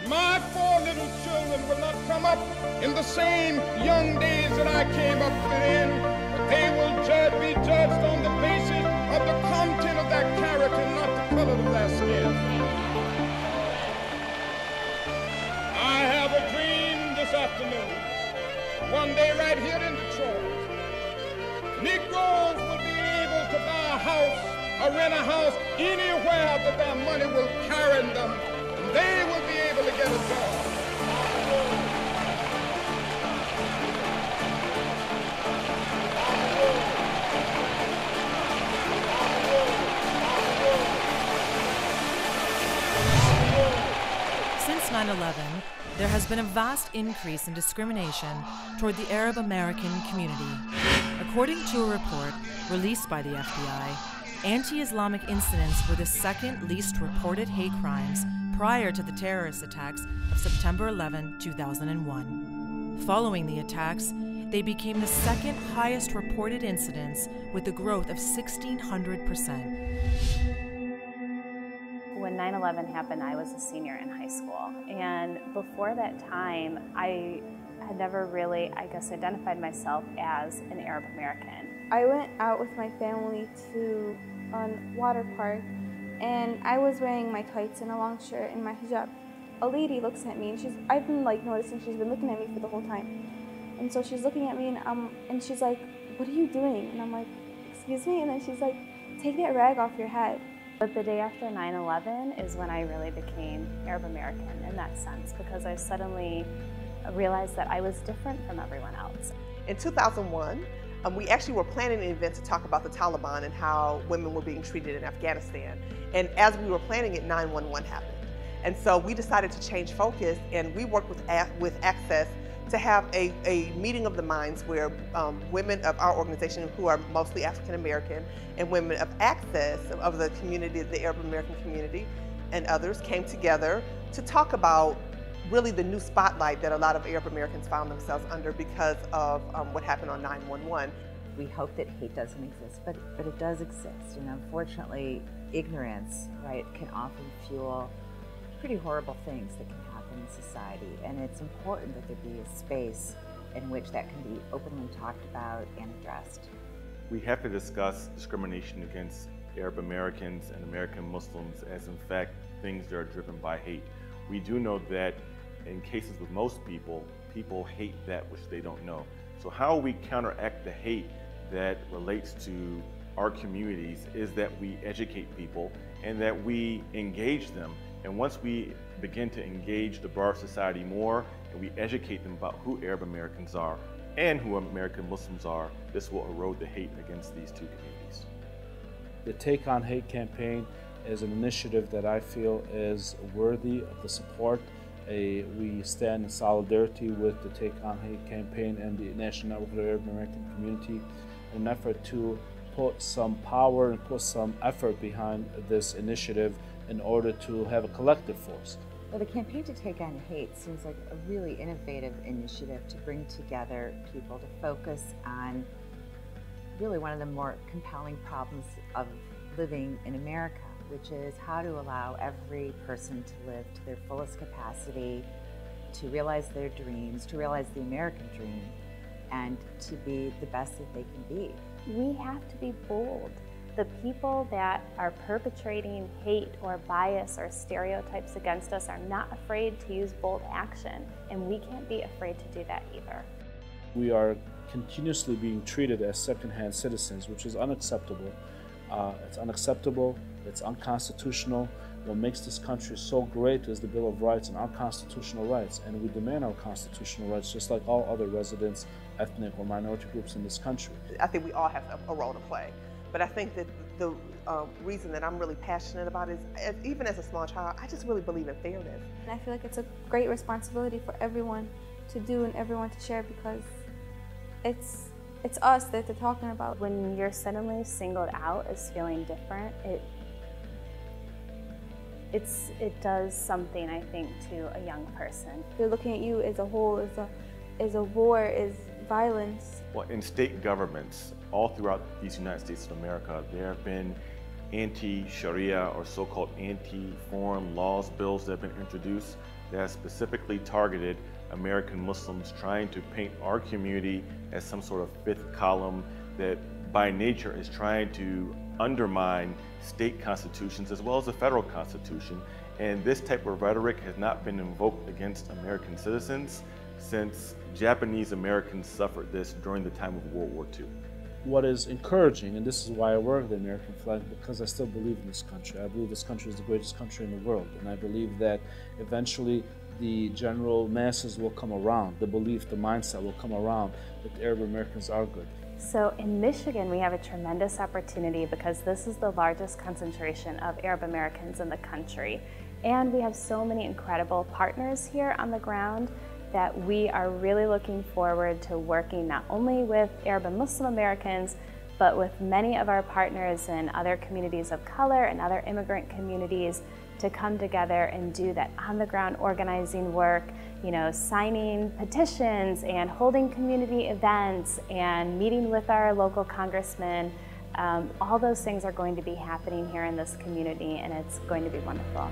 My 4 little children will not come up in the same young days that I came up within, but they will be judged on the basis of the content of their character, not the color of their skin. I have a dream this afternoon, one day right here in Detroit, Negroes will be able to buy a house or rent a house anywhere that their money will carry them. They will be able to get a job. Since 9/11, there has been a vast increase in discrimination toward the Arab American community. According to a report released by the FBI, anti-Islamic incidents were the second least reported hate crimes prior to the terrorist attacks of September 11, 2001. Following the attacks, they became the second highest reported incidents with a growth of 1,600%. When 9/11 happened, I was a senior in high school, and before that time, I had never really, identified myself as an Arab American. I went out with my family to a water park, and I was wearing my tights and a long shirt and my hijab. A lady looks at me, and I've been noticing she's been looking at me for the whole time. And so she's looking at me, and she's like, "What are you doing?" And I'm like, "Excuse me?" And then she's like, "Take that rag off your head." But the day after 9/11 is when I really became Arab American in that sense, because I suddenly realized that I was different from everyone else. In 2001, we actually were planning an event to talk about the Taliban and how women were being treated in Afghanistan. And as we were planning it, 9/11 happened. And so we decided to change focus, and we worked with Access to have a meeting of the minds where women of our organization, who are mostly African American, and women of Access of the community, the Arab American community, and others came together to talk about really the new spotlight that a lot of Arab Americans found themselves under because of what happened on 9/11. We hope that hate doesn't exist, but it does exist. And unfortunately, ignorance, right, can often fuel pretty horrible things that can happen in society. And it's important that there be a space in which that can be openly talked about and addressed. We have to discuss discrimination against Arab Americans and American Muslims as, in fact, things that are driven by hate. We do know that in cases with most people, people hate that which they don't know. So how we counteract the hate that relates to our communities is that we educate people and that we engage them. And once we begin to engage the broader society more and we educate them about who Arab Americans are and who American Muslims are, this will erode the hate against these two communities. The Take on Hate campaign is an initiative that I feel is worthy of the support. We stand in solidarity with the Take on Hate campaign and the National Network of the Arab American Community in an effort to put some power and put some effort behind this initiative in order to have a collective force. Well, the Campaign to Take on Hate seems like a really innovative initiative to bring together people to focus on really one of the more compelling problems of living in America, which is how to allow every person to live to their fullest capacity, to realize their dreams, to realize the American dream, and to be the best that they can be. We have to be bold. The people that are perpetrating hate or bias or stereotypes against us are not afraid to use bold action, and we can't be afraid to do that either. We are continuously being treated as second-hand citizens, which is unacceptable. It's unacceptable, it's unconstitutional. What makes this country so great is the Bill of Rights and our constitutional rights, and we demand our constitutional rights just like all other residents, ethnic or minority groups in this country. I think we all have a role to play, but I think that the reason that I'm really passionate about it is, even as a small child, I just really believe in fairness. And I feel like it's a great responsibility for everyone to do and everyone to share, because it's us that they're talking about. When you're suddenly singled out as feeling different, it does something, I think, to a young person. They're looking at you as a whole, as a war, as violence. Well, in state governments all throughout these United States of America, there have been anti-Sharia or so-called anti-foreign laws bills that have been introduced that has specifically targeted American Muslims, trying to paint our community as some sort of fifth column that by nature is trying to undermine state constitutions as well as the federal constitution. And this type of rhetoric has not been invoked against American citizens since Japanese Americans suffered this during the time of World War II. What is encouraging, and this is why I wear the American flag, because I still believe in this country. I believe this country is the greatest country in the world, and I believe that eventually the general masses will come around, the belief, the mindset will come around that Arab Americans are good. So in Michigan, we have a tremendous opportunity because this is the largest concentration of Arab Americans in the country. And we have so many incredible partners here on the ground that we are really looking forward to working not only with Arab and Muslim Americans, but with many of our partners in other communities of color and other immigrant communities to come together and do that on-the-ground organizing work, you know, signing petitions and holding community events and meeting with our local congressmen. All those things are going to be happening here in this community, and it's going to be wonderful.